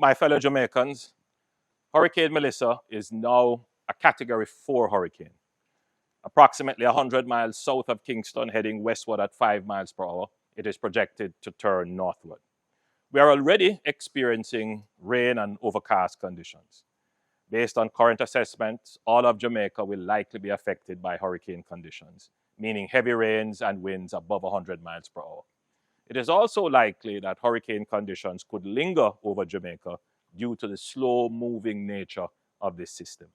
My fellow Jamaicans, Hurricane Melissa is now a Category 4 hurricane. Approximately 100 miles south of Kingston, heading westward at 5 miles per hour, it is projected to turn northward. We are already experiencing rain and overcast conditions. Based on current assessments, all of Jamaica will likely be affected by hurricane conditions, meaning heavy rains and winds above 100 miles per hour. It is also likely that hurricane conditions could linger over Jamaica due to the slow-moving nature of this system.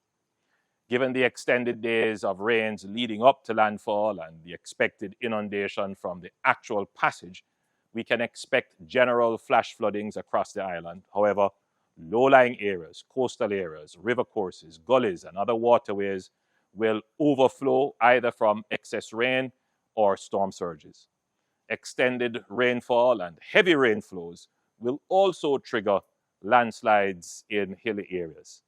Given the extended days of rains leading up to landfall and the expected inundation from the actual passage, we can expect general flash floodings across the island. However, low-lying areas, coastal areas, river courses, gullies, and other waterways will overflow either from excess rain or storm surges. Extended rainfall and heavy rainflows will also trigger landslides in hilly areas.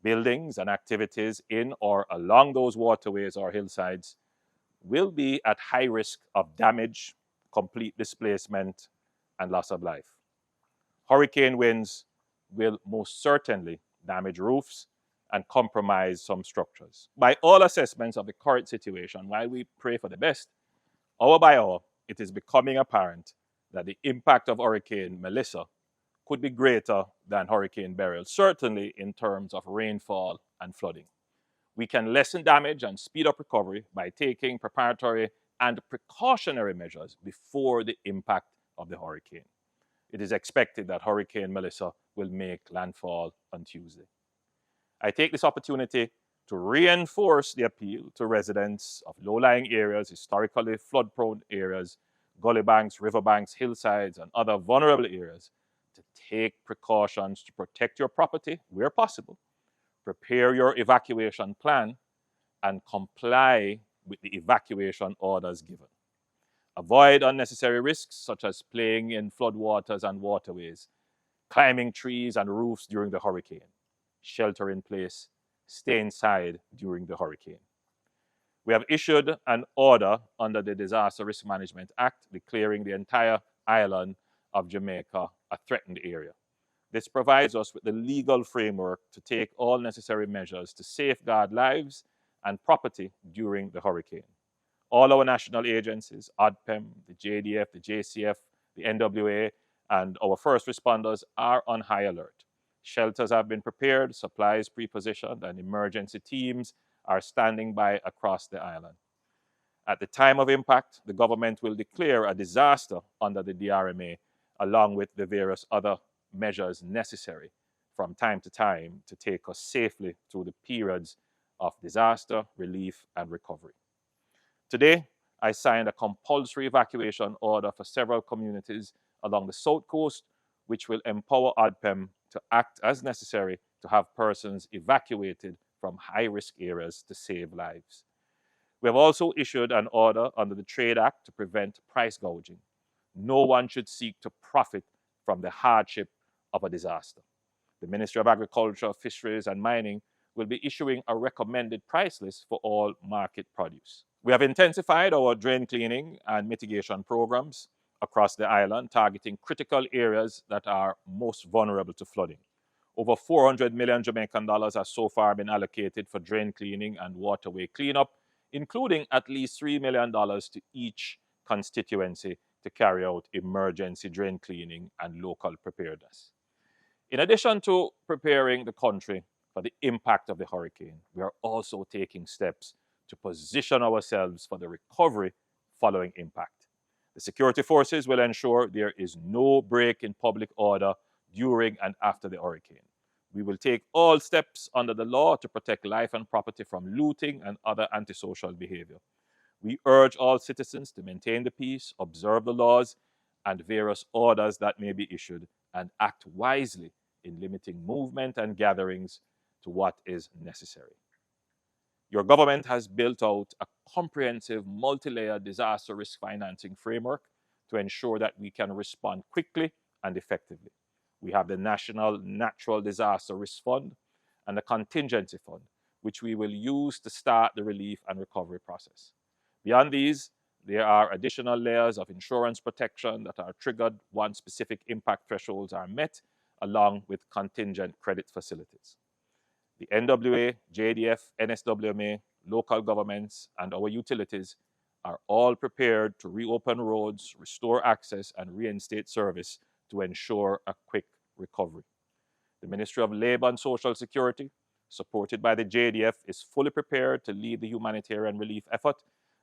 Buildings and activities in or along those waterways or hillsides will be at high risk of damage, complete displacement, and loss of life. Hurricane winds will most certainly damage roofs and compromise some structures. By all assessments of the current situation, while we pray for the best, hour by hour, it is becoming apparent that the impact of Hurricane Melissa could be greater than Hurricane Beryl, certainly in terms of rainfall and flooding. We can lessen damage and speed up recovery by taking preparatory and precautionary measures before the impact of the hurricane. It is expected that Hurricane Melissa will make landfall on Tuesday. I take this opportunity to reinforce the appeal to residents of low-lying areas, historically flood-prone areas, gully banks, riverbanks, hillsides, and other vulnerable areas to take precautions to protect your property where possible, prepare your evacuation plan, and comply with the evacuation orders given. Avoid unnecessary risks such as playing in floodwaters and waterways, climbing trees and roofs during the hurricane. Shelter in place, stay inside during the hurricane. We have issued an order under the Disaster Risk Management Act declaring the entire island of Jamaica a threatened area. This provides us with the legal framework to take all necessary measures to safeguard lives and property during the hurricane. All our national agencies, ODPEM, the JDF, the JCF, the NWA, and our first responders are on high alert. Shelters have been prepared, supplies pre-positioned, and emergency teams are standing by across the island. At the time of impact, the government will declare a disaster under the DRMA, along with the various other measures necessary from time to time to take us safely through the periods of disaster, relief, and recovery. Today, I signed a compulsory evacuation order for several communities along the South Coast, which will empower ODPEM to act as necessary to have persons evacuated from high-risk areas to save lives. We have also issued an order under the Trade Act to prevent price gouging. No one should seek to profit from the hardship of a disaster. The Ministry of Agriculture, Fisheries and Mining will be issuing a recommended price list for all market produce. We have intensified our drain cleaning and mitigation programs across the island, targeting critical areas that are most vulnerable to flooding. Over 400 million Jamaican dollars has so far been allocated for drain cleaning and waterway cleanup, including at least $3 million to each constituency to carry out emergency drain cleaning and local preparedness. In addition to preparing the country for the impact of the hurricane, we are also taking steps to position ourselves for the recovery following impact. The security forces will ensure there is no break in public order during and after the hurricane. We will take all steps under the law to protect life and property from looting and other antisocial behavior. We urge all citizens to maintain the peace, observe the laws and various orders that may be issued, and act wisely in limiting movement and gatherings to what is necessary. Your government has built out a comprehensive multi-layered disaster risk financing framework to ensure that we can respond quickly and effectively. We have the National Natural Disaster Risk Fund and the Contingency Fund, which we will use to start the relief and recovery process. Beyond these, there are additional layers of insurance protection that are triggered once specific impact thresholds are met, along with contingent credit facilities. The NWA, JDF, NSWMA, local governments, and our utilities are all prepared to reopen roads, restore access, and reinstate service to ensure a quick recovery. The Ministry of Labour and Social Security, supported by the JDF, is fully prepared to lead the humanitarian relief effort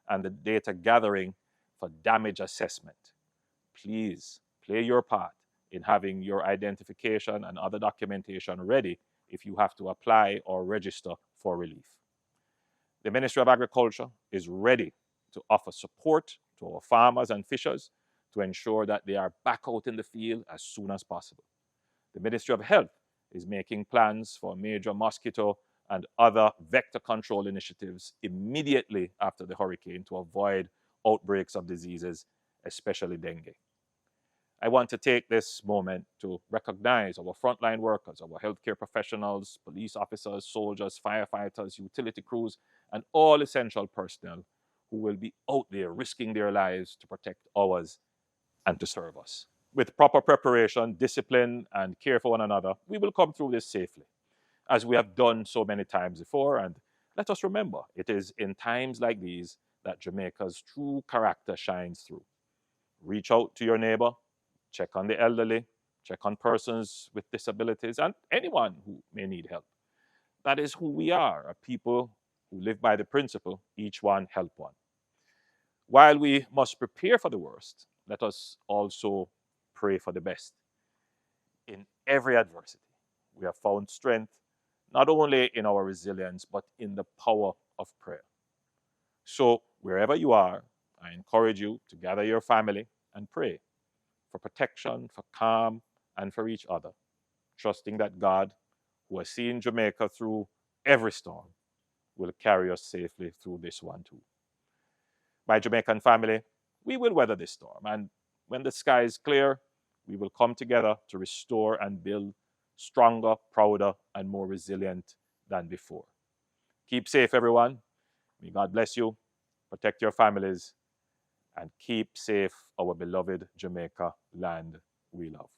and the data gathering for damage assessment. Please play your part in having your identification and other documentation ready if you have to apply or register for relief. The Ministry of Agriculture is ready to offer support to our farmers and fishers to ensure that they are back out in the field as soon as possible. The Ministry of Health is making plans for major mosquito and other vector control initiatives immediately after the hurricane to avoid outbreaks of diseases, especially dengue. I want to take this moment to recognize our frontline workers, our healthcare professionals, police officers, soldiers, firefighters, utility crews, and all essential personnel who will be out there risking their lives to protect ours and to serve us. With proper preparation, discipline, and care for one another, we will come through this safely, as we have done so many times before. And let us remember, it is in times like these that Jamaica's true character shines through. Reach out to your neighbor, check on the elderly, check on persons with disabilities, and anyone who may need help. That is who we are, a people who live by the principle, each one help one. While we must prepare for the worst, let us also pray for the best. In every adversity, we have found strength, not only in our resilience, but in the power of prayer. So, wherever you are, I encourage you to gather your family and pray for protection, for calm, and for each other, trusting that God, who has seen Jamaica through every storm, will carry us safely through this one too. My Jamaican family, we will weather this storm, and when the sky is clear, we will come together to restore and build stronger, prouder, and more resilient than before. Keep safe, everyone. May God bless you, protect your families, and keep safe our beloved Jamaica land we love.